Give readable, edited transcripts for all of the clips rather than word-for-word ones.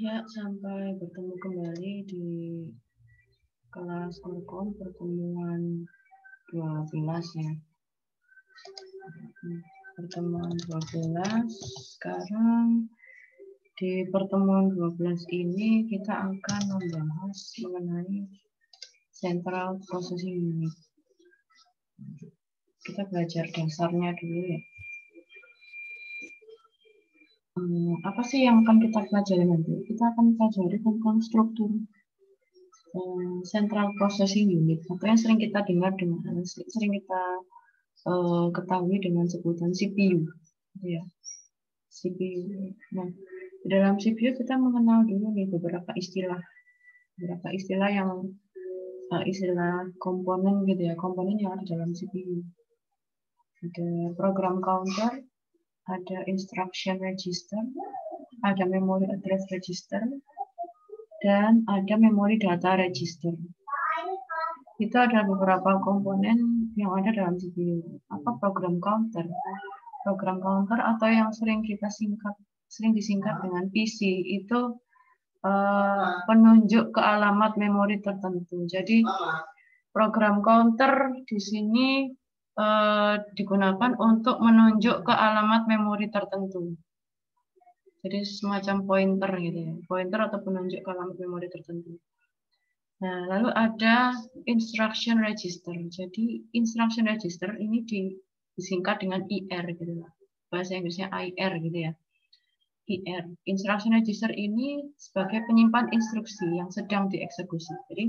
Ya, sampai bertemu kembali di kelas Orkom pertemuan 12 ya. Pertemuan 12, sekarang di pertemuan 12 ini kita akan membahas mengenai Central Processing Unit. Kita belajar dasarnya dulu ya. Apa sih yang akan kita pelajari nanti? Kita akan pelajari tentang struktur Central Processing Unit, atau yang sering kita dengar sering kita ketahui dengan sebutan CPU, ya. CPU. Nah, di dalam CPU kita mengenal dulu nih beberapa istilah yang istilah komponen gitu ya, komponen yang ada dalam CPU. Ada program counter, ada instruction register, ada memory address register, dan ada memory data register. Itu ada beberapa komponen yang ada dalam CPU. Apa program counter? Program counter atau yang sering disingkat dengan PC itu penunjuk ke alamat memori tertentu. Jadi program counter di sini digunakan untuk menunjuk ke alamat memori tertentu. Jadi semacam pointer gitu ya, pointer atau penunjuk ke alamat memori tertentu. Nah, lalu ada instruction register. Jadi instruction register ini disingkat dengan IR gitu lah. Bahasa Inggrisnya IR gitu ya. IR. Instruction register ini sebagai penyimpan instruksi yang sedang dieksekusi. Jadi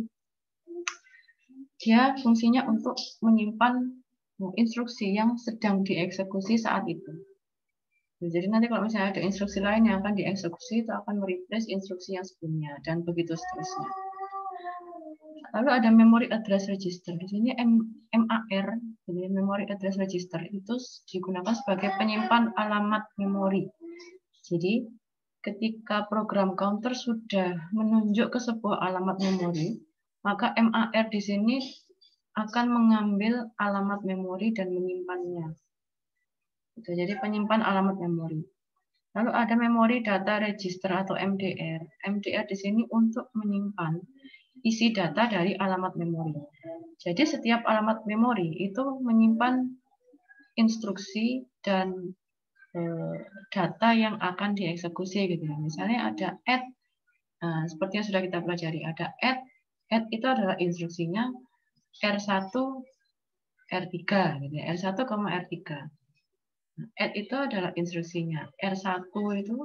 dia fungsinya untuk menyimpan instruksi yang sedang dieksekusi saat itu. Jadi nanti kalau misalnya ada instruksi lain yang akan dieksekusi, itu akan mereplace instruksi yang sebelumnya, dan begitu seterusnya. Lalu ada memory address register. Di sini MAR, jadi memory address register, itu digunakan sebagai penyimpan alamat memori. Jadi ketika program counter sudah menunjuk ke sebuah alamat memori, maka MAR di sini akan mengambil alamat memori dan menyimpannya. Jadi penyimpan alamat memori. Lalu ada memory data register atau MDR. MDR di sini untuk menyimpan isi data dari alamat memori. Jadi setiap alamat memori itu menyimpan instruksi dan data yang akan dieksekusi gitu. Misalnya ada add, seperti yang sudah kita pelajari, ada add itu adalah instruksinya R1 R3 gitu ya, R1, R3. Add itu adalah instruksinya R1 itu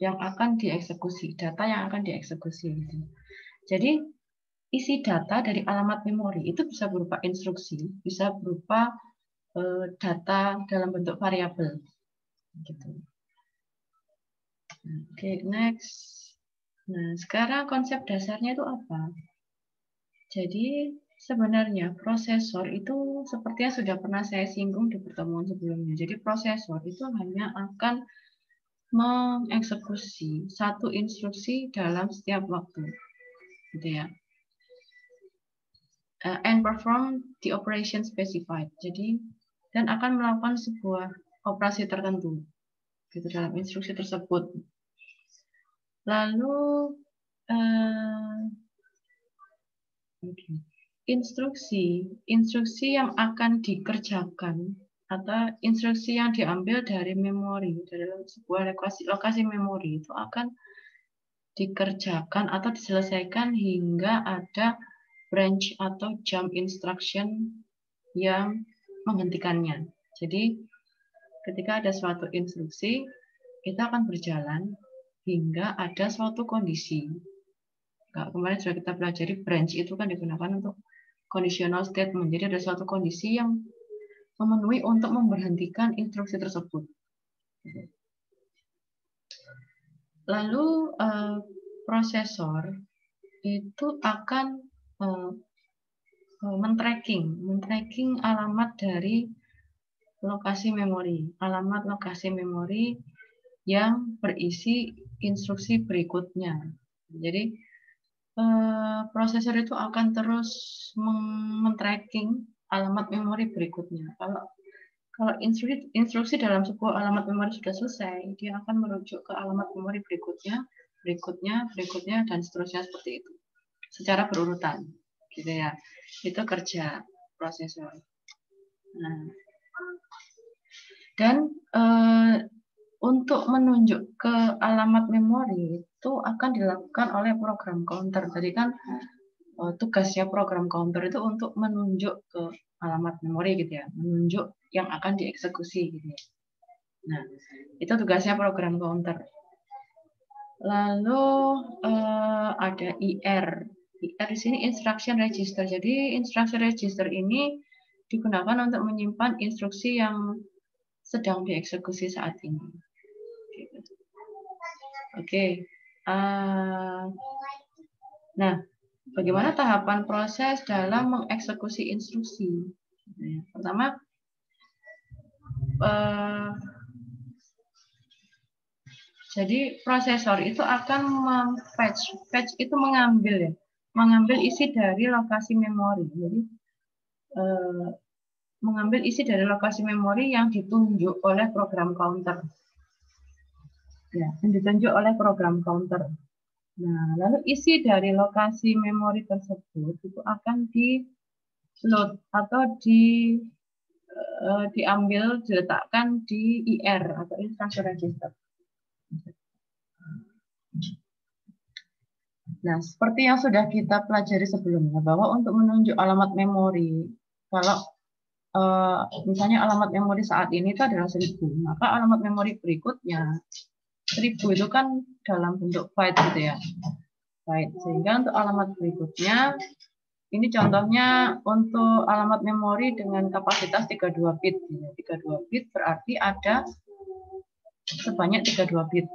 yang akan dieksekusi, data yang akan dieksekusi gitu. Jadi isi data dari alamat memori itu bisa berupa instruksi, bisa berupa data dalam bentuk variabel gitu. Oke, next. Nah, sekarang konsep dasarnya itu apa? Jadi sebenarnya prosesor itu sepertinya sudah pernah saya singgung di pertemuan sebelumnya. Jadi prosesor itu hanya akan mengeksekusi satu instruksi dalam setiap waktu, gitu ya. And perform the operation specified. Jadi dan akan melakukan sebuah operasi tertentu, gitu dalam instruksi tersebut. Lalu instruksi yang akan dikerjakan atau instruksi yang diambil dari memori, dari sebuah lokasi memori itu akan dikerjakan atau diselesaikan hingga ada branch atau jump instruction yang menghentikannya. Jadi ketika ada suatu instruksi, kita akan berjalan hingga ada suatu kondisi. Kemarin sudah kita pelajari branch itu kan digunakan untuk conditional statement. Jadi ada suatu kondisi yang memenuhi untuk memberhentikan instruksi tersebut. Lalu prosesor itu akan men-tracking alamat dari lokasi memori, alamat lokasi memori yang berisi instruksi berikutnya. Jadi prosesor itu akan terus men-tracking alamat memori berikutnya. Kalau instruksi dalam sebuah alamat memori sudah selesai, dia akan merujuk ke alamat memori berikutnya, berikutnya, dan seterusnya seperti itu. Secara berurutan, gitu ya. Itu kerja prosesor. Nah, dan untuk menunjuk ke alamat memori itu akan dilakukan oleh program counter. Jadi kan tugasnya program counter itu untuk menunjuk ke alamat memori gitu ya, menunjuk yang akan dieksekusi gitu ya. Nah, itu tugasnya program counter. Lalu ada IR. IR di sini instruction register. Jadi instruction register ini digunakan untuk menyimpan instruksi yang sedang dieksekusi saat ini. Oke. Nah, bagaimana tahapan proses dalam mengeksekusi instruksi? Pertama, jadi prosesor itu akan fetch itu mengambil isi dari lokasi memori. Jadi mengambil isi dari lokasi memori yang ditunjuk oleh program counter. Ya, yang ditunjuk oleh program counter. Nah, lalu isi dari lokasi memori tersebut itu akan di load atau diambil, diletakkan di IR atau instruction register. Nah, seperti yang sudah kita pelajari sebelumnya, bahwa untuk menunjuk alamat memori, kalau misalnya alamat memori saat ini itu adalah 1000, maka alamat memori berikutnya 1000 itu kan dalam bentuk byte gitu ya. Byte. Sehingga untuk alamat berikutnya, ini contohnya untuk alamat memori dengan kapasitas 32 bit. 32 bit berarti ada sebanyak 32 bit.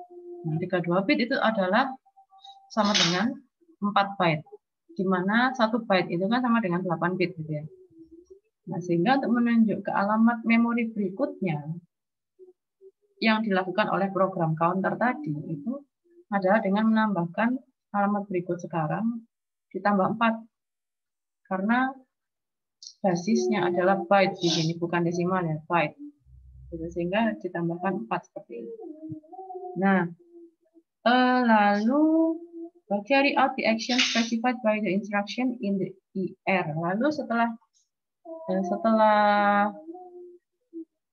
Nah, 32 bit itu adalah sama dengan 4 byte. Di mana 1 byte itu kan sama dengan 8 bit gitu ya. Nah, sehingga untuk menunjuk ke alamat memori berikutnya yang dilakukan oleh program counter tadi itu adalah dengan menambahkan alamat berikut sekarang ditambah 4. Karena basisnya adalah byte di sini, bukan desimal ya, byte. Sehingga ditambahkan 4 seperti ini. Nah, lalu carry out the action specified by the instruction in the IR. Lalu setelah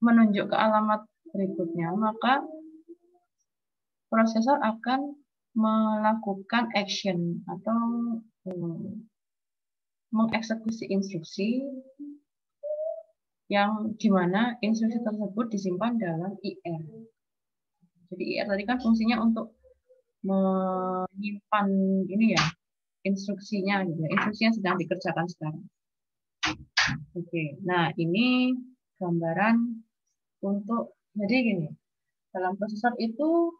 menunjuk ke alamat berikutnya, maka prosesor akan melakukan action atau mengeksekusi instruksi yang dimana instruksi tersebut disimpan dalam IR. Jadi IR tadi kan fungsinya untuk menyimpan ini ya, instruksinya gitu. Instruksinya sedang dikerjakan sekarang. Oke, nah ini gambaran untuk, jadi gini, dalam prosesor itu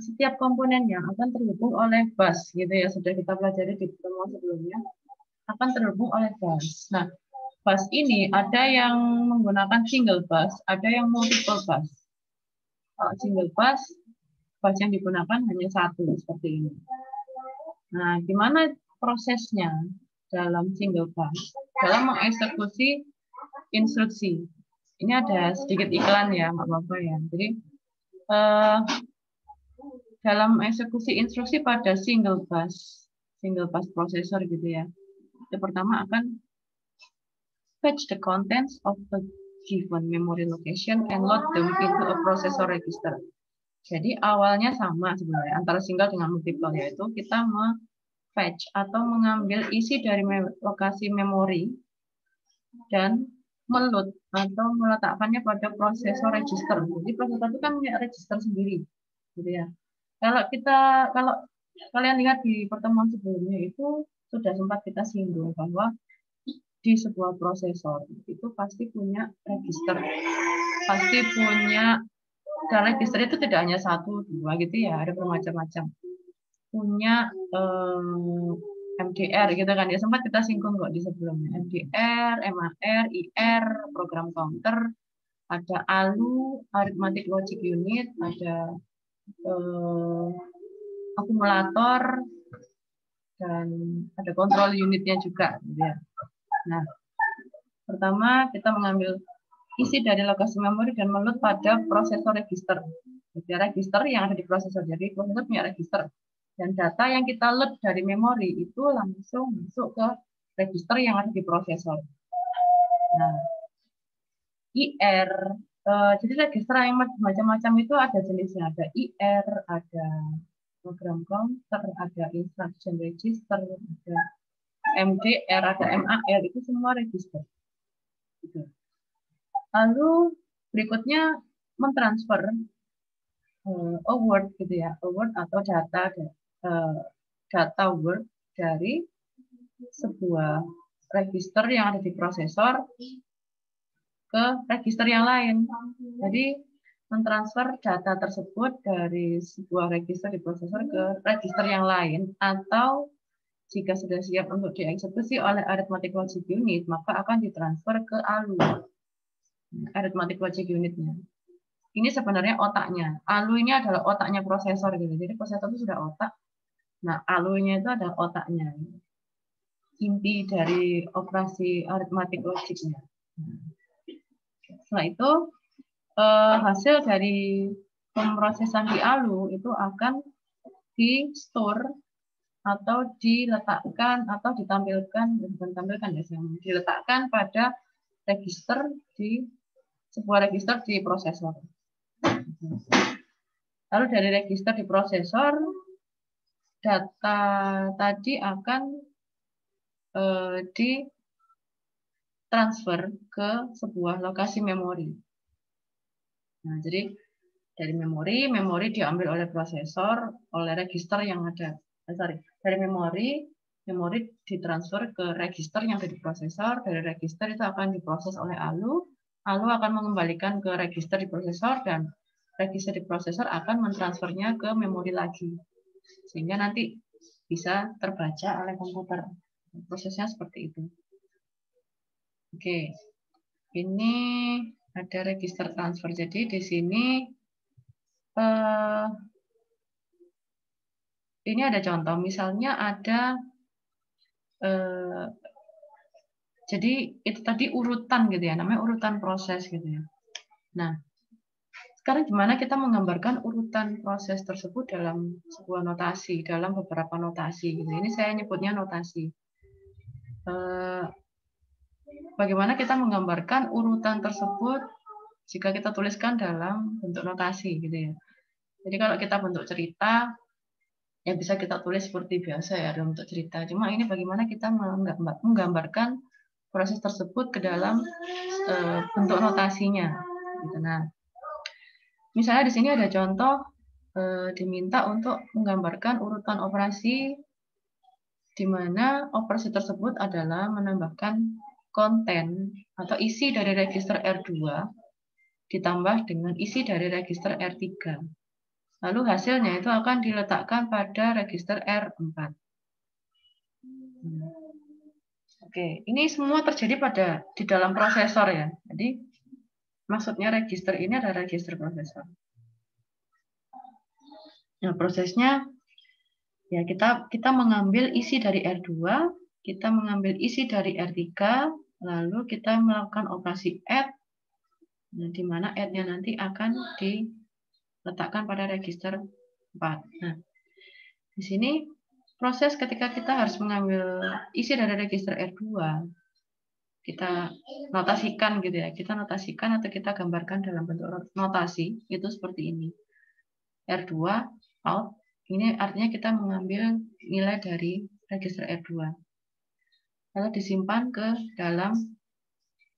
setiap komponennya akan terhubung oleh bus gitu ya, sudah kita pelajari di pertemuan sebelumnya, akan terhubung oleh bus. Nah, bus ini ada yang menggunakan single bus, ada yang multiple bus. Kalau single bus yang digunakan hanya satu seperti ini. Nah, gimana prosesnya dalam single bus dalam mengeksekusi instruksi? Ini ada sedikit iklan ya, nggak apa-apa ya. Jadi dalam eksekusi instruksi pada single bus prosesor gitu ya. Yang pertama akan fetch the contents of the given memory location and load them into a processor register. Jadi awalnya sama sebenarnya antara single dengan multiple, yaitu kita fetch atau mengambil isi dari lokasi memori dan meload atau meletakkannya pada prosesor register. Jadi prosesor itu kan punya register sendiri, gitu ya. Kalau kalian lihat di pertemuan sebelumnya itu sudah sempat kita singgung bahwa di sebuah prosesor itu pasti punya register, pasti punya, dan register itu tidak hanya 1, 2 gitu ya, ada bermacam-macam. Punya MDR gitu kan ya, sempat kita singgung kok di sebelumnya. MDR, MAR, IR, program counter, ada ALU, arithmetic logic unit, ada akumulator, dan ada kontrol unitnya juga gitu ya. Nah, pertama kita mengambil isi dari lokasi memori dan meload pada prosesor register. Jadi register yang ada di prosesor. Jadi prosesor punya register. Dan data yang kita load dari memori itu langsung masuk ke register yang ada di prosesor. Nah, IR, jadi register yang macam-macam itu ada jenisnya. Ada IR, ada program counter, ada instruction register, ada MDR, ada MAR, itu semua register. Gitu. Lalu berikutnya mentransfer word gitu ya, word atau data word dari sebuah register yang ada di prosesor ke register yang lain. Jadi mentransfer data tersebut dari sebuah register di prosesor ke register yang lain, atau jika sudah siap untuk dieksekusi oleh arithmetic logic unit, maka akan ditransfer ke ALU, arithmetic logic unitnya. Ini sebenarnya otaknya. ALU ini adalah otaknya prosesor gitu. Jadi prosesor itu sudah otak. Nah, ALU-nya itu adalah otaknya. Inti dari operasi arithmetic logic-nya. Setelah itu hasil dari pemrosesan di ALU itu akan di-store atau diletakkan atau diletakkan pada register di sebuah register di prosesor. Lalu dari register di prosesor, data tadi akan ditransfer ke sebuah lokasi memori. Nah, jadi dari memori diambil oleh prosesor, oleh register yang ada. Dari memori ditransfer ke register yang ada di prosesor, dari register itu akan diproses oleh ALU, ALU akan mengembalikan ke register di prosesor, dan register di prosesor akan mentransfernya ke memori lagi. Sehingga nanti bisa terbaca oleh komputer. Prosesnya seperti itu. Oke, ini ada register transfer. Jadi di sini ini ada contoh, misalnya ada jadi itu tadi urutan gitu ya, namanya urutan proses gitu ya. Nah, sekarang gimana kita menggambarkan urutan proses tersebut dalam sebuah notasi, dalam beberapa notasi gitu. Ini saya nyebutnya notasi. Bagaimana kita menggambarkan urutan tersebut jika kita tuliskan dalam bentuk notasi gitu ya. Jadi kalau kita bentuk cerita, ya bisa kita tulis seperti biasa ya dalam bentuk cerita. Cuma ini bagaimana kita menggambarkan proses tersebut ke dalam bentuk notasinya. Gitu. Nah, misalnya di sini ada contoh diminta untuk menggambarkan urutan operasi di mana operasi tersebut adalah menambahkan konten atau isi dari register R2 ditambah dengan isi dari register R3. Lalu hasilnya itu akan diletakkan pada register R4. Oke, ini semua terjadi di dalam prosesor ya. Jadi maksudnya register ini adalah register prosesor. Nah, prosesnya ya kita mengambil isi dari R2, kita mengambil isi dari R3, lalu kita melakukan operasi add, di mana add-nya nanti akan diletakkan pada register 4. Nah, di sini proses ketika kita harus mengambil isi dari register R2, kita notasikan gitu ya. Kita notasikan atau kita gambarkan dalam bentuk notasi itu seperti ini. R2 out, ini artinya kita mengambil nilai dari register R2. Lalu disimpan ke dalam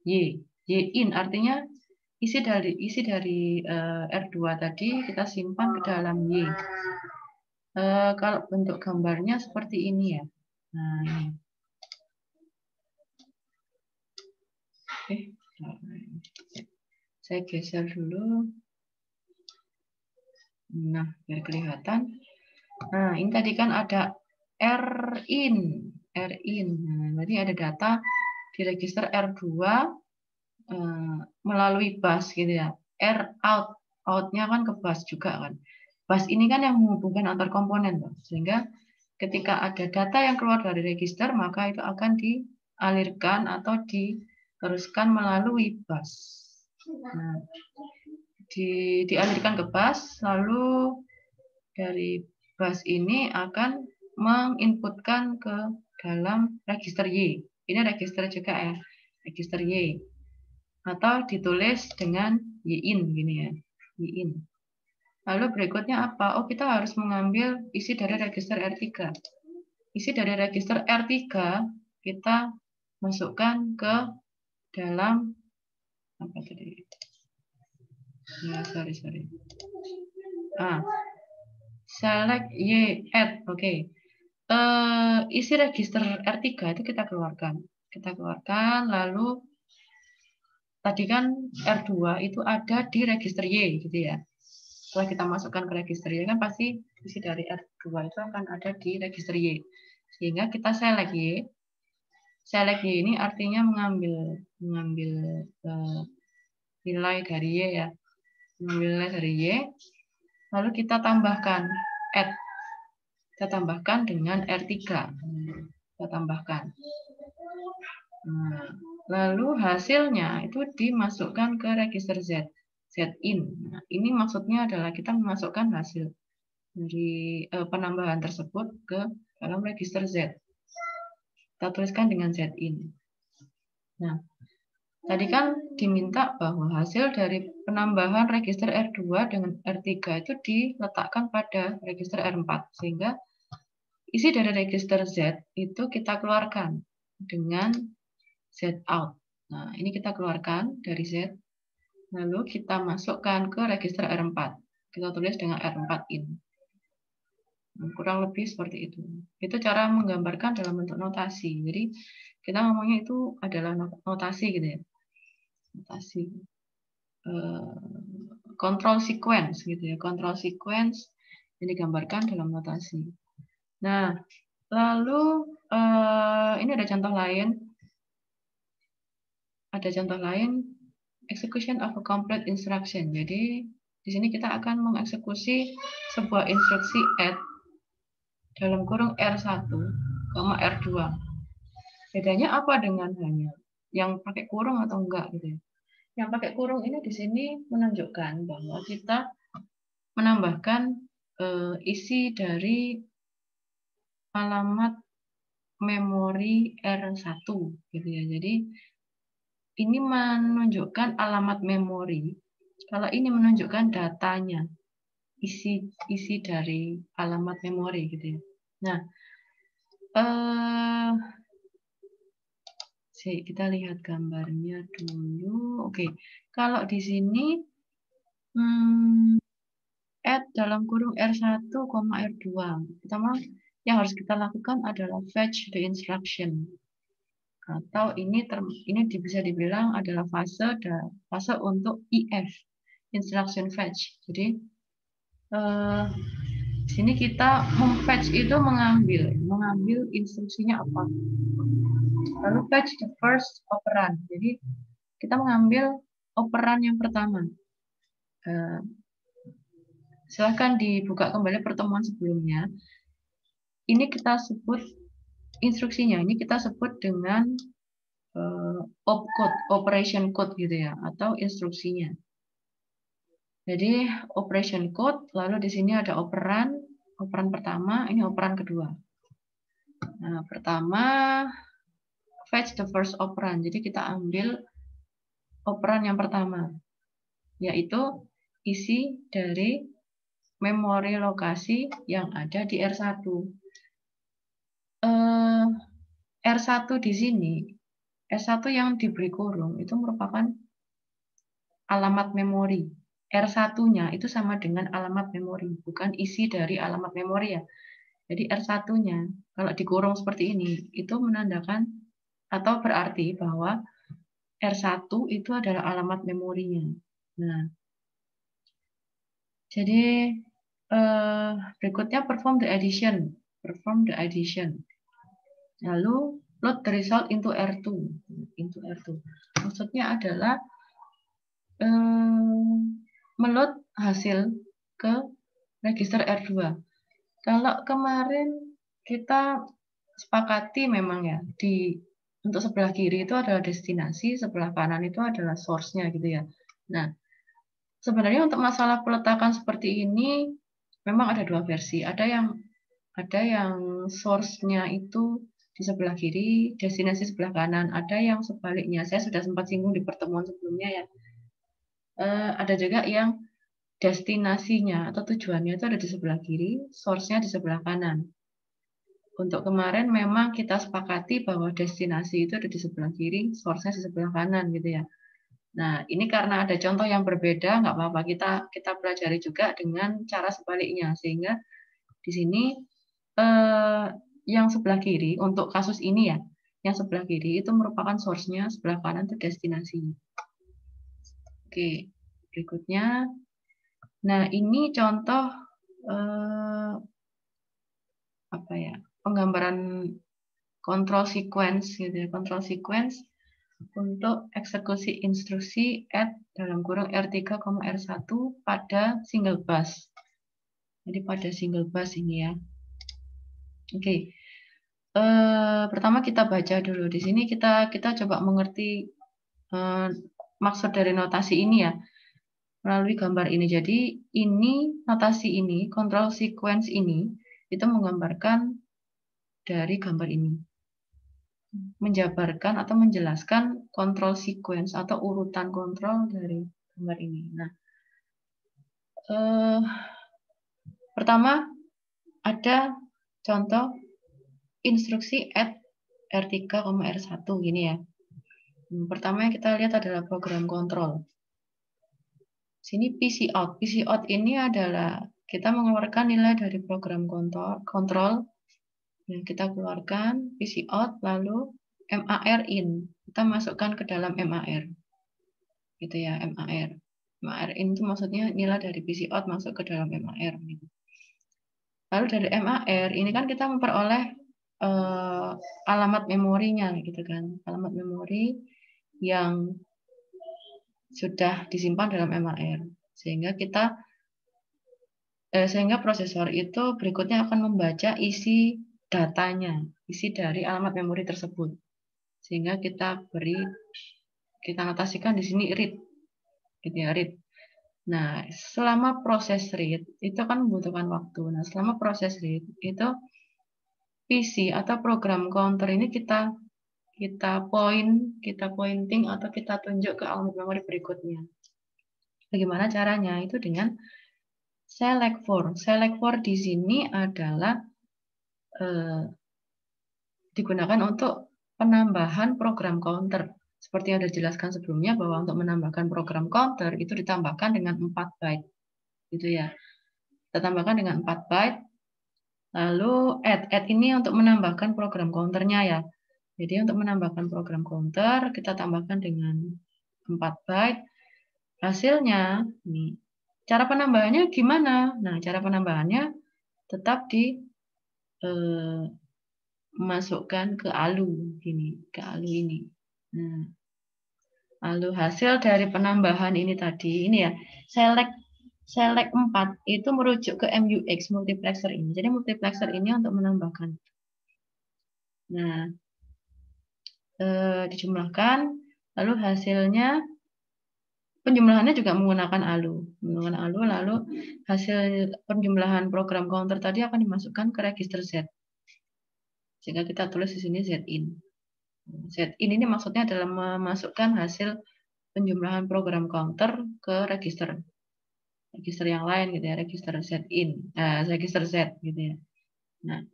Y. Y in artinya isi dari R2 tadi kita simpan ke dalam Y. Kalau bentuk gambarnya seperti ini ya. Nah, ini. Oke, saya geser dulu. Nah, biar kelihatan. Nah, ini tadi kan ada R in. Nah, tadi ada data di register R2 melalui bus gitu ya. R out, outnya kan ke bus juga kan. Bus ini kan yang menghubungkan antar komponen, sehingga ketika ada data yang keluar dari register, maka itu akan dialirkan atau diteruskan melalui bus. Nah, dialirkan ke bus, lalu dari bus ini akan menginputkan ke dalam register Y. Ini register juga ya, register Y. Atau ditulis dengan YIN gini ya, YIN. Lalu berikutnya apa? Oh, kita harus mengambil isi dari register R3. Isi dari register R3 kita masukkan ke dalam apa tadi? Ya, sorry. Select Y add. Oke. Isi register R3 itu kita keluarkan. Lalu tadi kan R2 itu ada di register Y gitu ya. Setelah kita masukkan ke register Y kan pasti isi dari R2 itu akan ada di register Y. Sehingga kita select Y. Select Y ini artinya mengambil nilai dari Y ya. Mengambil nilai dari Y. Lalu kita tambahkan add. Kita tambahkan dengan R3. Kita tambahkan. Nah, lalu hasilnya itu dimasukkan ke register Z. ZIN. Nah, ini maksudnya adalah kita memasukkan hasil dari penambahan tersebut ke dalam register Z. Kita tuliskan dengan ZIN. Nah, tadi kan diminta bahwa hasil dari penambahan register R2 dengan R3 itu diletakkan pada register R4. Sehingga isi dari register Z itu kita keluarkan dengan Z out. Nah, ini kita keluarkan dari Z. Lalu kita masukkan ke register R4. Kita tulis dengan R4 in. Kurang lebih seperti itu. Itu cara menggambarkan dalam bentuk notasi. Jadi kita ngomongnya itu adalah notasi gitu ya. Notasi. Control sequence gitu ya. Control sequence yang digambarkan dalam notasi. Nah, lalu ini ada contoh lain. Execution of a complete instruction. Jadi di sini kita akan mengeksekusi sebuah instruksi add dalam kurung R1, R2. Bedanya apa dengan hanya yang pakai kurung atau enggak gitu ya. Yang pakai kurung ini di sini menunjukkan bahwa kita menambahkan isi dari alamat memori R1 gitu ya. Jadi ini menunjukkan alamat memori. Kalau ini menunjukkan datanya, isi dari alamat memori gitu ya. Nah, kita lihat gambarnya dulu. Oke, kalau di sini add dalam kurung R1, R2. Pertama yang harus kita lakukan adalah fetch the instruction. Atau ini bisa dibilang adalah fase untuk IF, instruction fetch. Jadi di sini kita memfetch itu mengambil instruksinya apa. Lalu fetch the first operand. Jadi kita mengambil operan yang pertama. Silahkan dibuka kembali pertemuan sebelumnya. Ini kita sebut instruksinya. Ini kita sebut dengan opcode, operation code gitu ya, atau instruksinya. Jadi operation code, lalu di sini ada operan pertama, ini operan kedua. Nah, pertama fetch the first operand. Jadi kita ambil operan yang pertama, yaitu isi dari memori lokasi yang ada di R1. R1 di sini, R1 yang diberi kurung itu merupakan alamat memori. R1-nya itu sama dengan alamat memori, bukan isi dari alamat memori ya. Jadi R1-nya, kalau dikurung seperti ini, itu menandakan atau berarti bahwa R1 itu adalah alamat memorinya. Nah, jadi berikutnya perform the addition. Lalu load the result into R2. Maksudnya adalah meload hasil ke register R2. Kalau kemarin kita sepakati memang ya, untuk sebelah kiri itu adalah destinasi, sebelah kanan itu adalah source-nya gitu ya. Nah, sebenarnya untuk masalah peletakan seperti ini memang ada dua versi. Ada yang source-nya itu di sebelah kiri, destinasi sebelah kanan. Ada yang sebaliknya. Saya sudah sempat singgung di pertemuan sebelumnya ya. Ada juga yang destinasinya atau tujuannya itu ada di sebelah kiri, source-nya di sebelah kanan. Untuk kemarin memang kita sepakati bahwa destinasi itu ada di sebelah kiri, source-nya di sebelah kanan gitu ya. Nah, ini karena ada contoh yang berbeda, nggak apa-apa, kita pelajari juga dengan cara sebaliknya, sehingga di sini yang sebelah kiri untuk kasus ini ya, yang sebelah kiri itu merupakan source-nya, sebelah kanan itu destinasinya. Oke, berikutnya. Nah, ini contoh apa ya? Penggambaran control sequence gitu ya, control sequence untuk eksekusi instruksi add dalam kurung R3, R1 pada single bus. Jadi pada single bus ini ya. Oke. Pertama kita baca dulu. Di sini kita coba mengerti maksud dari notasi ini ya melalui gambar ini. Jadi ini notasi ini, control sequence ini itu menggambarkan dari gambar ini. Menjabarkan atau menjelaskan kontrol sequence atau urutan kontrol dari gambar ini. Nah, pertama ada contoh instruksi add R3, R1 gini ya. Pertama yang kita lihat adalah program kontrol. Sini PC out. PC out ini adalah kita mengeluarkan nilai dari program kontrol yang kita keluarkan PC out lalu MAR in. Kita masukkan ke dalam MAR. Gitu ya, MAR. MAR in itu maksudnya nilai dari PC out masuk ke dalam MAR. Gitu. Lalu dari MAR ini kan kita memperoleh alamat memorinya gitu kan. Alamat memori yang sudah disimpan dalam MAR. Sehingga sehingga prosesor itu berikutnya akan membaca isi datanya, isi dari alamat memori tersebut. Sehingga kita notasikan di sini read. Gitu ya, read. Nah, selama proses read itu kan membutuhkan waktu. Nah, selama proses read itu PC atau program counter ini kita pointing atau kita tunjuk ke alamat memori berikutnya. Bagaimana caranya? Itu dengan select for. Select for di sini adalah digunakan untuk penambahan program counter. Seperti yang sudah dijelaskan sebelumnya bahwa untuk menambahkan program counter itu ditambahkan dengan 4 byte. Gitu ya. Kita tambahkan dengan 4 byte. Lalu add ini untuk menambahkan program counternya ya. Jadi untuk menambahkan program counter kita tambahkan dengan 4 byte. Hasilnya, nih, cara penambahannya gimana? Nah, cara penambahannya tetap masukkan ke ALU gini, ke ALU ini. Nah, lalu hasil dari penambahan ini tadi, ini ya, select 4 itu merujuk ke MUX multiplexer ini. Jadi multiplexer ini untuk menambahkan. Nah, dijumlahkan, lalu hasilnya penjumlahannya juga menggunakan ALU. Menggunakan ALU, lalu hasil penjumlahan program counter tadi akan dimasukkan ke register Z. Sehingga kita tulis di sini ZIN. ZIN ini maksudnya adalah memasukkan hasil penjumlahan program counter ke register yang lain gitu ya, register ZIN, register Z gitu ya. Nah,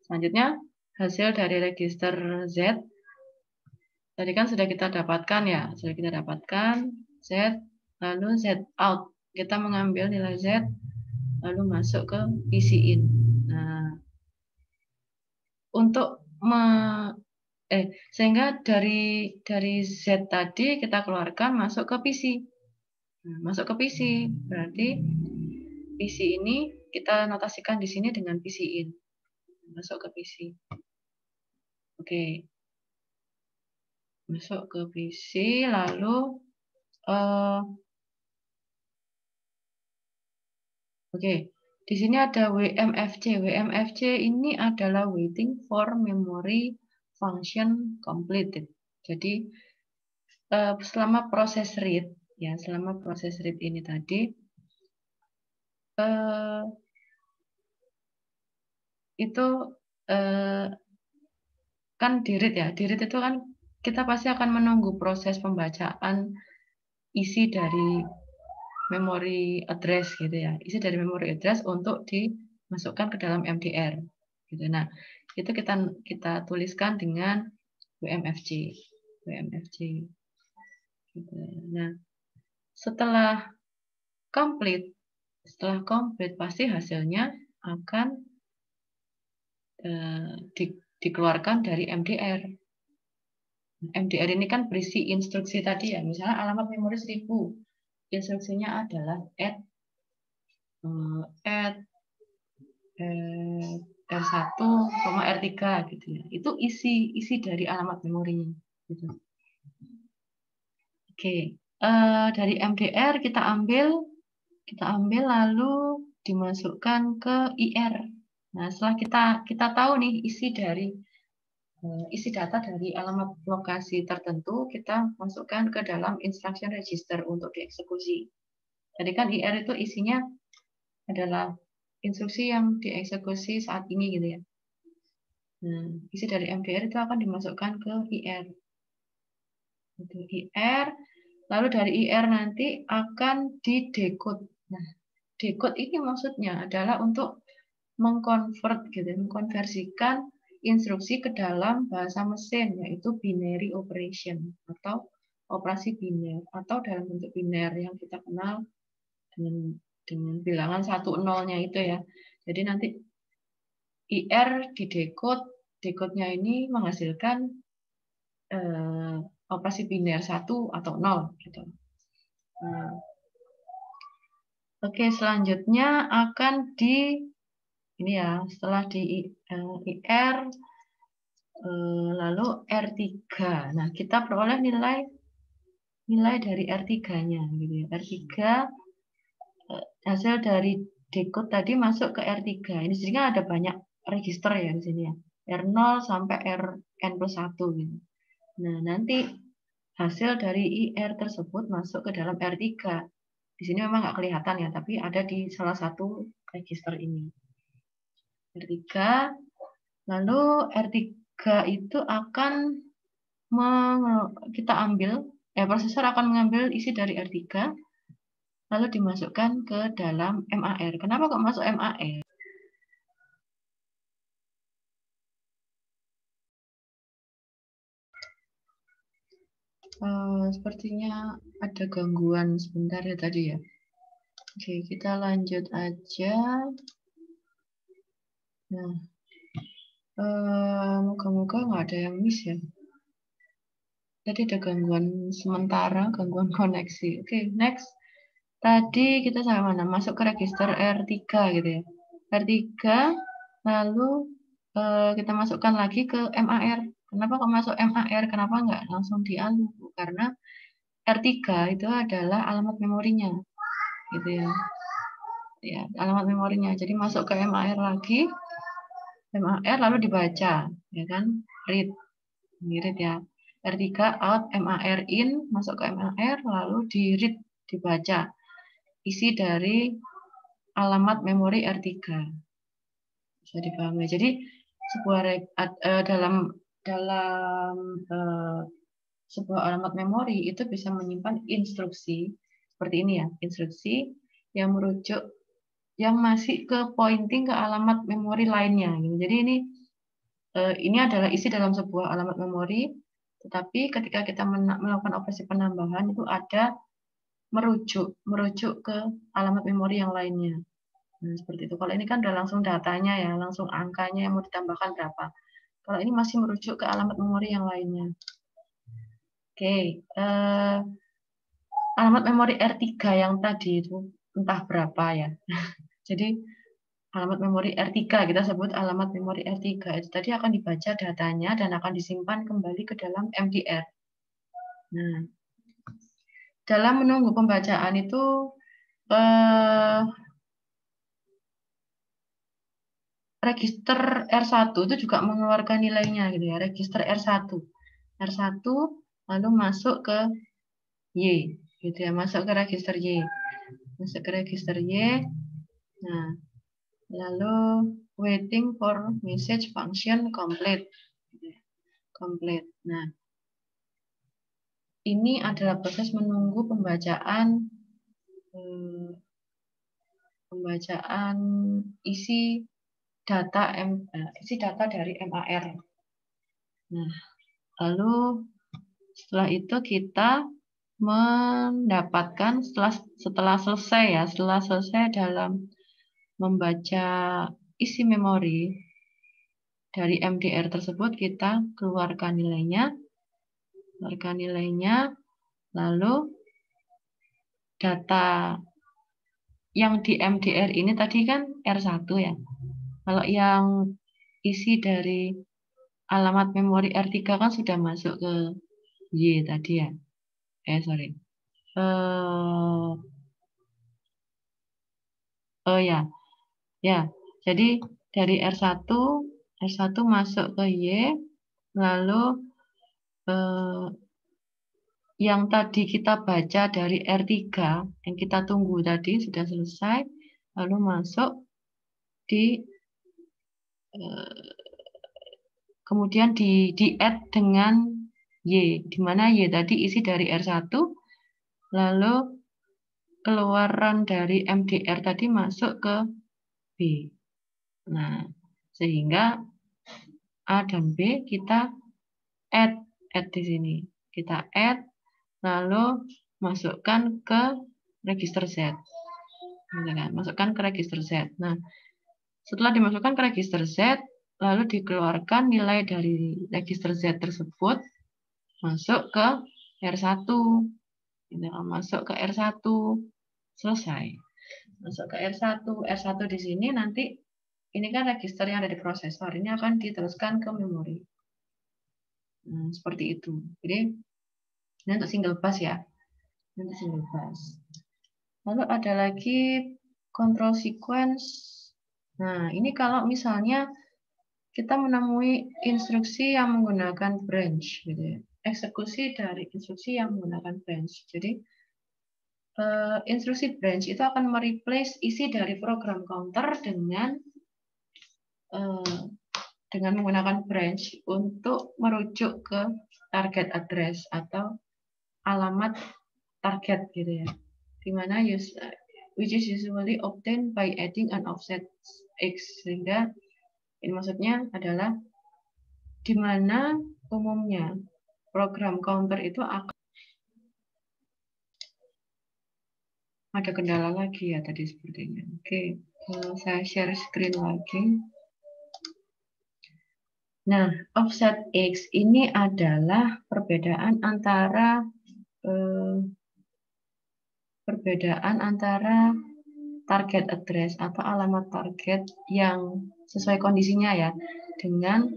selanjutnya hasil dari register Z tadi kan sudah kita dapatkan ya, sudah kita dapatkan Z, lalu Z out. Kita mengambil nilai Z, lalu masuk ke PC in. Nah, untuk sehingga dari Z tadi kita keluarkan masuk ke PC. Nah, masuk ke PC, berarti PC ini kita notasikan di sini dengan PC in. Masuk ke PC. Oke. Masuk ke PC, lalu oke, di sini ada WMFC. WMFC ini adalah waiting for memory function completed. Jadi selama proses read Ya, selama proses read ini tadi itu kan di read ya. Di read itu kan kita pasti akan menunggu proses pembacaan isi dari memory address gitu ya. Isi dari memory address untuk dimasukkan ke dalam MDR. Gitu. Nah, itu kita tuliskan dengan WMFC. WMFC. Gitu. Nah, setelah complete pasti hasilnya akan dikeluarkan dari MDR. MDR ini kan berisi instruksi tadi ya, misalnya alamat memori 1000, instruksinya adalah add R1, R3 gitu ya. Itu isi dari alamat memorinya. Gitu. Oke, dari MDR kita ambil lalu dimasukkan ke IR. Nah, setelah kita tahu nih isi data dari alamat lokasi tertentu, kita masukkan ke dalam instruction register untuk dieksekusi. Jadi kan IR itu isinya adalah instruksi yang dieksekusi saat ini gitu ya. Nah, isi dari MDR itu akan dimasukkan ke IR. Itu IR, lalu dari IR nanti akan didecode. Nah, decode ini maksudnya adalah untuk mengkonversikan instruksi ke dalam bahasa mesin, yaitu binary operation atau operasi biner, atau dalam bentuk biner yang kita kenal dengan bilangan 1-0-nya itu ya. Jadi nanti IR di decode-nya ini menghasilkan operasi biner 1 atau 0 gitu. Oke, selanjutnya akan ini ya, setelah di IR lalu R3. Nah, kita peroleh nilai dari R3-nya gitu ya. R3 hasil dari decode tadi masuk ke R3. Ini sini kan ada banyak register ya di sini ya. R0 sampai Rn+1 gitu. Nah, nanti hasil dari IR tersebut masuk ke dalam R3. Di sini memang nggak kelihatan ya, tapi ada di salah satu register ini. R3, lalu R3 itu akan kita ambil, prosesor akan mengambil isi dari R3, lalu dimasukkan ke dalam MAR. Kenapa kok masuk MAR? Sepertinya ada gangguan sebentar ya tadi ya. Oke, kita lanjut aja. Nah, moga-moga nggak ada yang miss ya. Tadi ada gangguan sementara, gangguan koneksi. Oke, next. Tadi kita sampai mana? Masuk ke register R3 gitu ya. R3, lalu kita masukkan lagi ke MAR. Kenapa kok masuk MAR? Kenapa nggak langsung di ALU? Karena R3 itu adalah alamat memorinya. Gitu ya. Ya, alamat memorinya. Jadi masuk ke MAR lagi. MAR lalu dibaca, ya kan? Read. Ini read ya. R3 out, MAR in, masuk ke MAR, lalu di read, dibaca isi dari alamat memori R3. Bisa dipahami. Jadi dalam sebuah alamat memori itu bisa menyimpan instruksi seperti ini ya, instruksi yang merujuk yang masih ke pointing ke alamat memori lainnya. Jadi ini adalah isi dalam sebuah alamat memori, tetapi ketika kita melakukan operasi penambahan itu ada merujuk ke alamat memori yang lainnya. Nah, seperti itu. Kalau ini kan udah langsung datanya ya, langsung angkanya yang mau ditambahkan berapa. Kalau ini masih merujuk ke alamat memori yang lainnya. Oke, alamat memori R3 yang tadi itu entah berapa ya. Jadi alamat memori R3, kita sebut alamat memori R3. Itu tadi akan dibaca datanya dan akan disimpan kembali ke dalam MDR. Nah, dalam menunggu pembacaan itu register R1 itu juga mengeluarkan nilainya gitu ya, register R1 lalu masuk ke Y. gitu ya, masuk ke register Y. Masuk ke register Y. Nah, lalu waiting for message function complete. Complete. Nah, ini adalah proses menunggu pembacaan isi data dari MAR. Nah, lalu setelah itu kita mendapatkan setelah selesai dalam membaca isi memori dari MDR tersebut, kita keluarkan nilainya, lalu data yang di MDR ini tadi kan R1 ya. Kalau yang isi dari alamat memori R3 kan sudah masuk ke Y tadi ya. Sorry. Oh ya. Ya, jadi dari R1 masuk ke Y, lalu yang tadi kita baca dari R3, yang kita tunggu tadi sudah selesai, lalu masuk di kemudian di-add dengan Y, di mana Y tadi isi dari R1, lalu keluaran dari MDR tadi masuk ke B. Nah, sehingga A dan B kita add di sini. Kita add, lalu masukkan ke register Z. Masukkan ke register Z. Nah, setelah dimasukkan ke register Z, lalu dikeluarkan nilai dari register Z tersebut masuk ke R1. Masuk ke R1. Selesai. Masuk ke R1. R1 di sini nanti, ini kan register yang ada di prosesor. Ini akan diteruskan ke memori. Nah, seperti itu. Jadi, ini untuk single pass ya. Ini untuk single pass. Lalu ada lagi control sequence. Nah, ini kalau misalnya kita menemui instruksi yang menggunakan branch, gitu ya. Eksekusi dari instruksi yang menggunakan branch. Jadi, instruksi branch itu akan mereplace isi dari program counter dengan menggunakan branch untuk merujuk ke target address atau alamat target gitu ya. Dimana which is usually obtained by adding an offset X, sehingga ini maksudnya adalah dimana umumnya program counter itu akan ada kendala lagi ya tadi sepertinya. Oke, saya share screen lagi. Nah, offset X ini adalah perbedaan antara target address atau alamat target yang sesuai kondisinya ya dengan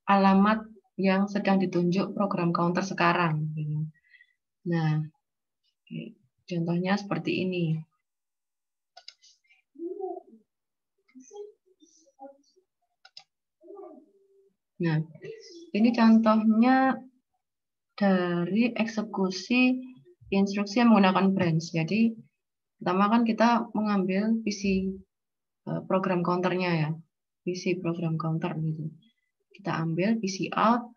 alamat yang sedang ditunjuk program counter sekarang. Nah, contohnya seperti ini. Nah, ini contohnya dari eksekusi instruksi yang menggunakan branch. Jadi, pertama kan kita mengambil PC program counternya ya, PC program counter gitu. Kita ambil PC out,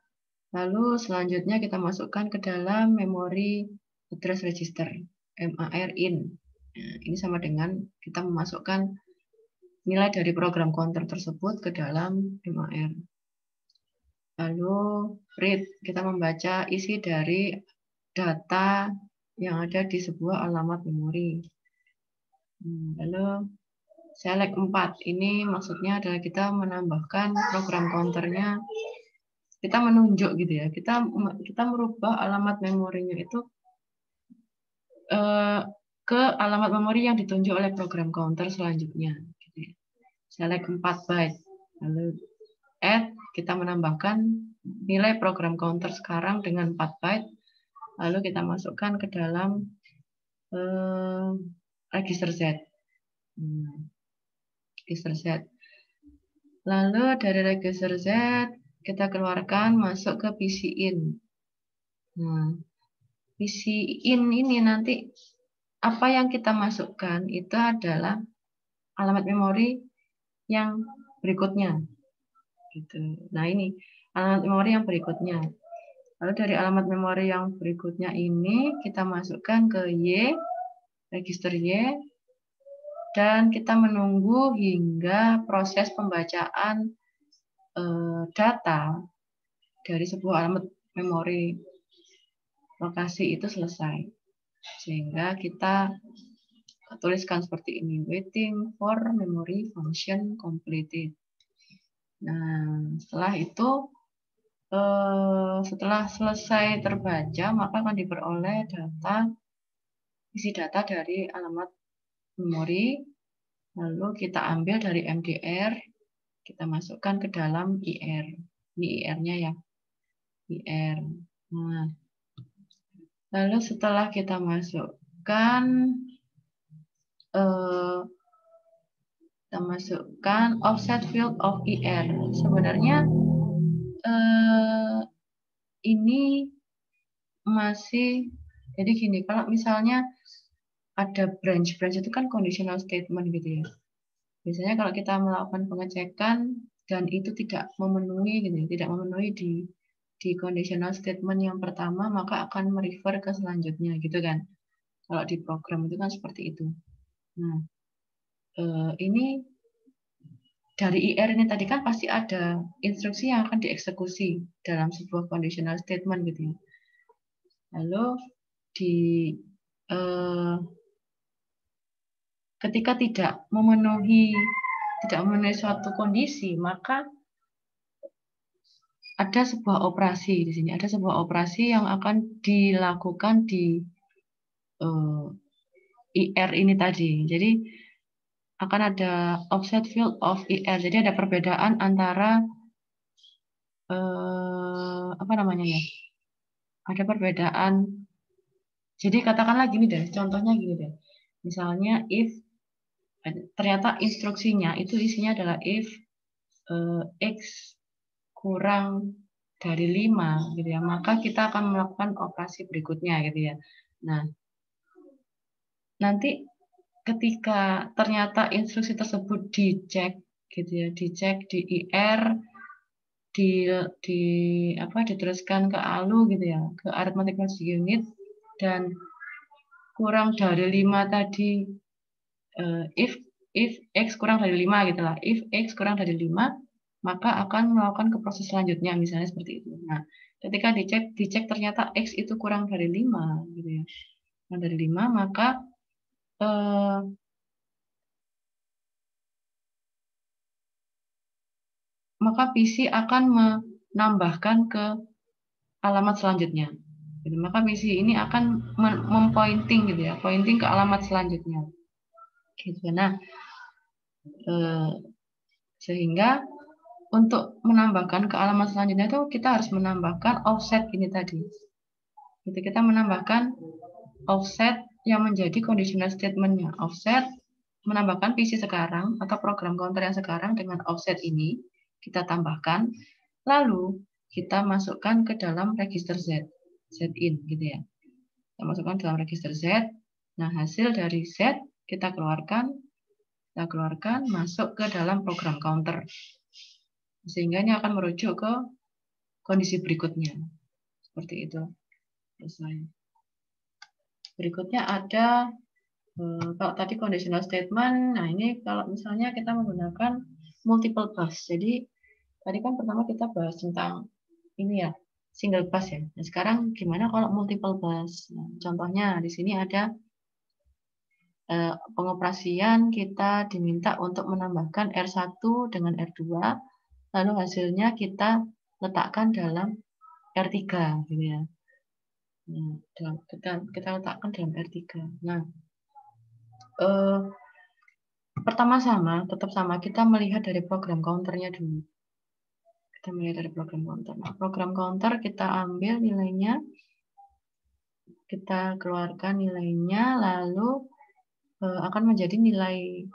lalu selanjutnya kita masukkan ke dalam memori address register MAR in. Nah, ini sama dengan kita memasukkan nilai dari program counter tersebut ke dalam MAR. Lalu read, kita membaca isi dari data yang ada di sebuah alamat memori. Lalu select 4, ini maksudnya adalah kita menambahkan program counternya, kita menunjuk gitu ya, kita merubah alamat memorinya itu ke alamat memori yang ditunjuk oleh program counter selanjutnya. Select 4 byte, lalu add, kita menambahkan nilai program counter sekarang dengan 4 byte, lalu kita masukkan ke dalam register Z. Register Z. Lalu dari register Z kita keluarkan masuk ke PC in. Nah, PC in ini nanti apa yang kita masukkan itu adalah alamat memori yang berikutnya. Gitu. Nah, ini alamat memori yang berikutnya. Lalu dari alamat memori yang berikutnya ini kita masukkan ke Y, register Y, dan kita menunggu hingga proses pembacaan data dari sebuah alamat memori lokasi itu selesai. Sehingga kita tuliskan seperti ini, waiting for memory function completed. Nah, setelah itu setelah selesai terbaca, maka akan diperoleh isi data dari alamat memori, lalu kita ambil dari MDR, kita masukkan ke dalam IR. Ini IR-nya ya, IR. Nah, lalu setelah kita masukkan, offset field of IR. Sebenarnya ini masih, jadi gini, kalau misalnya ada branch itu kan conditional statement gitu ya. Biasanya kalau kita melakukan pengecekan dan itu tidak memenuhi gitu, tidak memenuhi di conditional statement yang pertama, maka akan merefer ke selanjutnya gitu kan. Kalau di program itu kan seperti itu. Nah, ini dari IR ini tadi kan pasti ada instruksi yang akan dieksekusi dalam sebuah conditional statement gitu ya. Lalu ketika tidak memenuhi suatu kondisi, maka ada sebuah operasi di sini. Ada sebuah operasi yang akan dilakukan di IR ini tadi. Jadi akan ada offset field of IR. Jadi ada perbedaan antara apa namanya ya? Ada perbedaan. Jadi katakanlah gini deh, contohnya gini deh. Misalnya if ternyata instruksinya itu isinya adalah if X kurang dari 5 gitu ya, maka kita akan melakukan operasi berikutnya gitu ya. Nah, nanti ketika ternyata instruksi tersebut dicek gitu ya, dicek di IR, diteruskan ke ALU gitu ya, ke arithmetic logic unit, dan kurang dari 5 tadi, if X kurang dari 5 gitu lah, if X kurang dari 5, maka akan melakukan ke proses selanjutnya, misalnya seperti itu. Nah, ketika dicek ternyata X itu kurang dari 5 gitu ya, kurang dari 5, maka PC akan menambahkan ke alamat selanjutnya. Jadi, maka PC ini akan mempointing gitu ya, pointing ke alamat selanjutnya. Gitu. Nah, sehingga untuk menambahkan ke alamat selanjutnya itu kita harus menambahkan offset ini tadi. Jadi kita menambahkan offset yang menjadi conditional statement-nya. Offset menambahkan PC sekarang atau program counter yang sekarang dengan offset ini kita tambahkan, lalu kita masukkan ke dalam register Z, in gitu ya. Kita masukkan dalam register Z. Nah, hasil dari Z kita keluarkan masuk ke dalam program counter. Sehingga ini akan merujuk ke kondisi berikutnya. Seperti itu. Selesai. Berikutnya ada kalau tadi conditional statement, nah ini kalau misalnya kita menggunakan multiple pass. Jadi tadi kan pertama kita bahas tentang ini ya, single pass ya. Nah, sekarang gimana kalau multiple pass? Nah, contohnya di sini ada pengoperasian kita diminta untuk menambahkan R1 dengan R2, lalu hasilnya kita letakkan dalam R3 gitu ya. Nah, kita letakkan dalam R3. Nah, pertama tetap sama, kita melihat dari program counternya dulu. Kita melihat dari program counter. Nah, program counter kita ambil nilainya, kita keluarkan nilainya, lalu akan menjadi nilai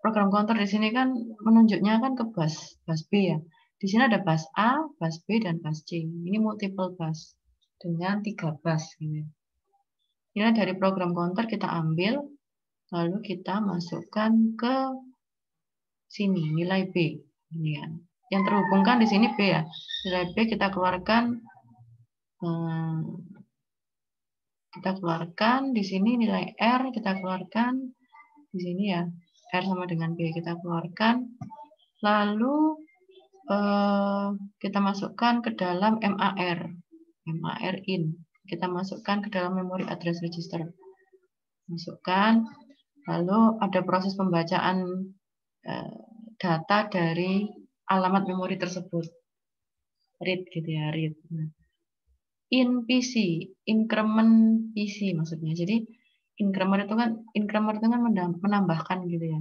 program counter di sini kan menunjuknya kan ke bus B ya. Di sini ada bus A, bus B, dan bus C. Ini multiple bus. dengan 3 bus. Gitu. Nilai dari program counter kita ambil, lalu kita masukkan ke sini, nilai B. Ini ya. Yang terhubungkan di sini B ya. Nilai B kita keluarkan, di sini nilai R, kita keluarkan di sini ya. R sama dengan B kita keluarkan. Lalu kita masukkan ke dalam MAR in. Kita masukkan ke dalam memory address register. Masukkan, lalu ada proses pembacaan data dari alamat memori tersebut. Read gitu ya, read. In PC, increment PC maksudnya. Jadi increment itu kan menambahkan gitu ya.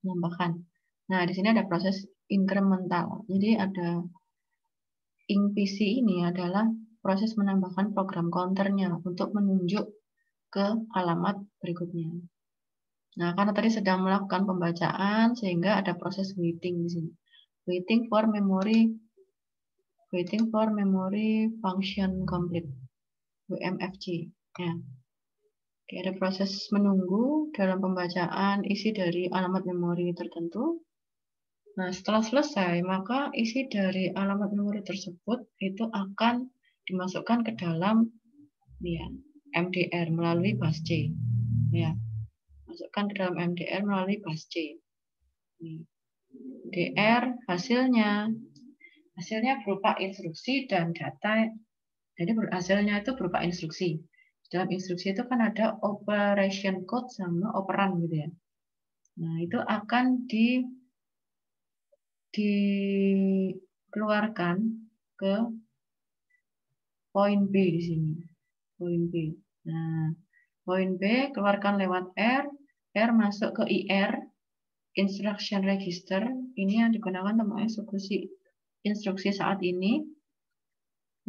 Menambahkan. Nah, di sini ada proses incremental. Jadi ada INC-PC ini adalah proses menambahkan program counternya untuk menunjuk ke alamat berikutnya. Nah, karena tadi sedang melakukan pembacaan sehingga ada proses waiting di sini. Waiting for memory function complete. WMFC. Ya. Oke, ada proses menunggu dalam pembacaan isi dari alamat memori tertentu. Nah, setelah selesai, maka isi dari alamat memori tersebut itu akan dimasukkan ke dalam ya, MDR melalui bus C. Ya. Masukkan ke dalam MDR melalui bus C. MDR hasilnya berupa instruksi dan data. Jadi hasilnya itu berupa instruksi. Dalam instruksi itu kan ada operation code sama operan gitu ya. Nah, itu akan dikeluarkan ke poin B di sini. Poin B. Nah, poin B keluarkan lewat R. R masuk ke IR, instruction register. Ini yang digunakan untuk mengeksekusi instruksi saat ini.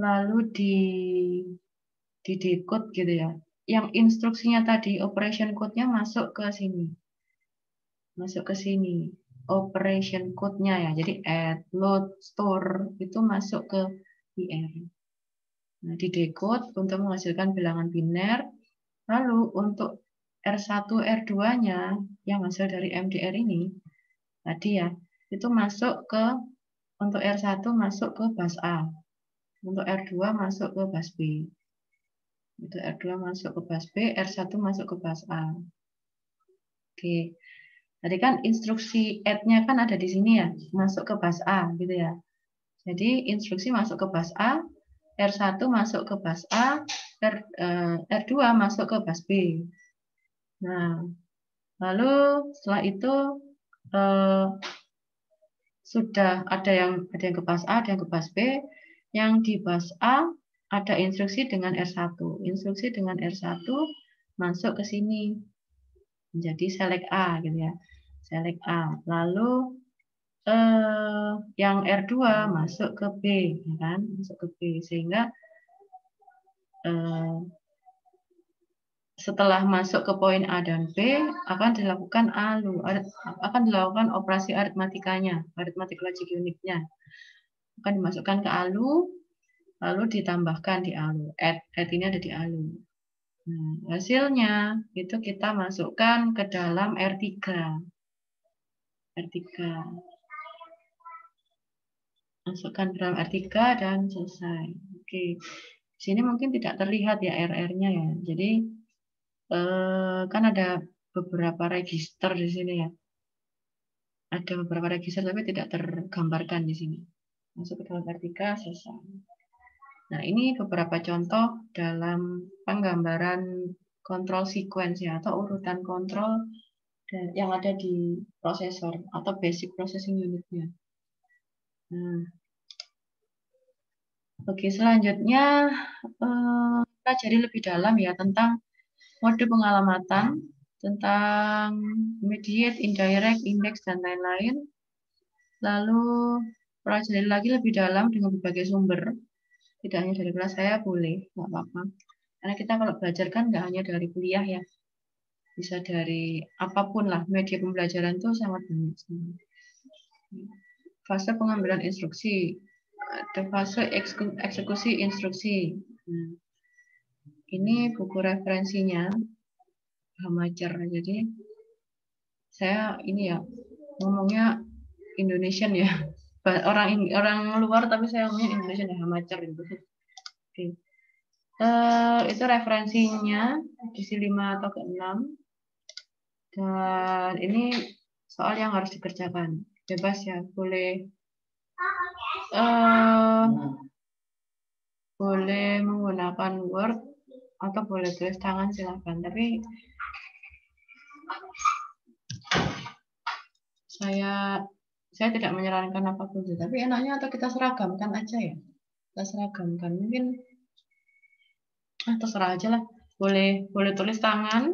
Lalu di decode gitu ya. Yang instruksinya tadi, operation code-nya masuk ke sini. Masuk ke sini. Operation code-nya ya. Jadi add, load, store itu masuk ke IR. Nah, di decode untuk menghasilkan bilangan biner. Lalu untuk R1, R2-nya yang hasil dari MDR ini tadi ya, itu masuk ke untuk R1 masuk ke bus A. Untuk R2 masuk ke bus B. Itu R2 masuk ke bus B, R1 masuk ke bus A. Oke. Tadi kan instruksi add-nya kan ada di sini ya, masuk ke bus A gitu ya. Jadi instruksi masuk ke bus A, R1 masuk ke bus A, R2 masuk ke bus B. Nah, lalu setelah itu sudah ada yang ke bus A, ada yang ke bus B. Yang di bus A ada instruksi dengan R1. Instruksi dengan R1 masuk ke sini. Menjadi select A gitu ya. Select A. Lalu yang R2 masuk ke B, ya kan? Masuk ke B sehingga setelah masuk ke poin A dan B akan dilakukan operasi aritmatikanya, aritmatik logic unitnya. Akan dimasukkan ke ALU, lalu ditambahkan di ALU. Add ini ada di ALU. Nah, hasilnya itu kita masukkan ke dalam R3. Masukkan ke dalam R3 dan selesai. Oke. Di sini mungkin tidak terlihat ya RR-nya ya. Jadi kan ada beberapa register di sini ya. Ada beberapa register tapi tidak tergambarkan di sini. Masuk ke dalam R3, selesai. Nah, ini beberapa contoh dalam penggambaran control sequence ya, atau urutan kontrol yang ada di prosesor atau basic processing unitnya. Nah, oke, selanjutnya pelajari lebih dalam ya tentang mode pengalamatan, tentang immediate, indirect, index, dan lain-lain. Lalu pelajari lagi lebih dalam dengan berbagai sumber. Tidak hanya dari kelas saya, boleh, nggak apa-apa. Karena kita kalau belajar kan nggak hanya dari kuliah ya. Bisa dari apapun lah, media pembelajaran itu sangat banyak. Fase pengambilan instruksi. Ada fase eksekusi instruksi. Nah, ini buku referensinya Hamacher. Jadi saya ini ya ngomongnya Indonesian ya. Orang luar tapi saya ngomongnya Indonesian ya, Hamacher itu. Oke. Itu referensinya edisi 5 atau ke-6. Dan ini soal yang harus dikerjakan. Bebas ya, boleh boleh menggunakan Word atau boleh tulis tangan, silahkan. Tapi saya tidak menyarankan apapun sih. Tapi enaknya atau kita seragamkan aja ya. Kita seragamkan. Mungkin terserah aja lah. Boleh tulis tangan,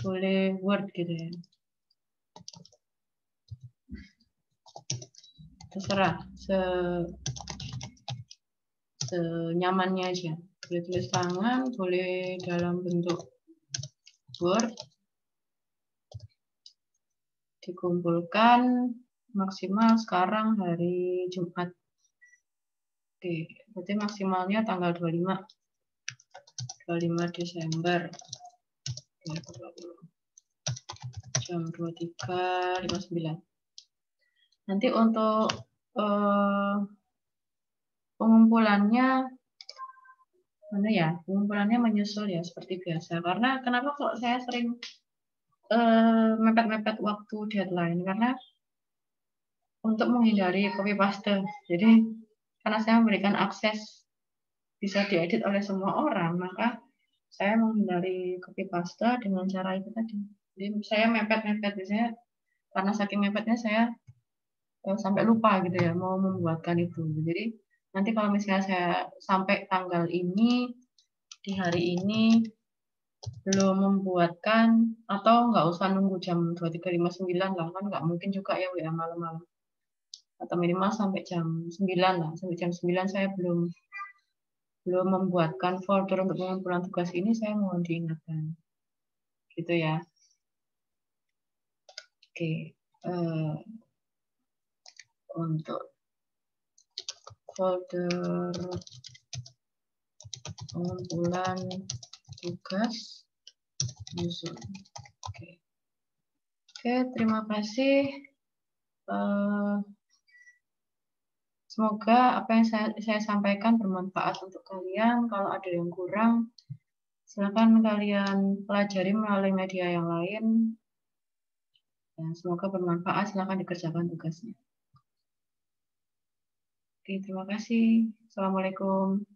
boleh Word gitu ya. Terserah senyamannya aja. Boleh tulis tangan, boleh dalam bentuk Word. Dikumpulkan maksimal sekarang hari Jumat. Oke, berarti maksimalnya tanggal 25 Desember. Jam 23.59. Nanti untuk pengumpulannya mana ya? Pengumpulannya menyusul ya seperti biasa. Karena kenapa kok saya sering mepet-mepet waktu deadline? Karena untuk menghindari copy paste. Jadi karena saya memberikan akses bisa diedit oleh semua orang, maka saya menghindari copy paste dengan cara itu tadi. Jadi saya mepet-mepet biasanya karena saking mepetnya saya sampai lupa gitu ya mau membuatkan itu. Jadi nanti kalau misalnya saya sampai tanggal ini di hari ini belum membuatkan atau nggak usah nunggu jam 23.59 lah, kan nggak mungkin juga ya WA malam-malam, atau minimal sampai jam 9 lah, sampai jam 9 saya belum membuatkan folder untuk pengumpulan tugas ini, saya mohon diingatkan gitu ya. Oke, untuk folder pengumpulan tugas nyusun. Oke, terima kasih. Semoga apa yang saya sampaikan bermanfaat untuk kalian. Kalau ada yang kurang, silakan kalian pelajari melalui media yang lain. Dan semoga bermanfaat. Silakan dikerjakan tugasnya. Oke, terima kasih. Assalamualaikum.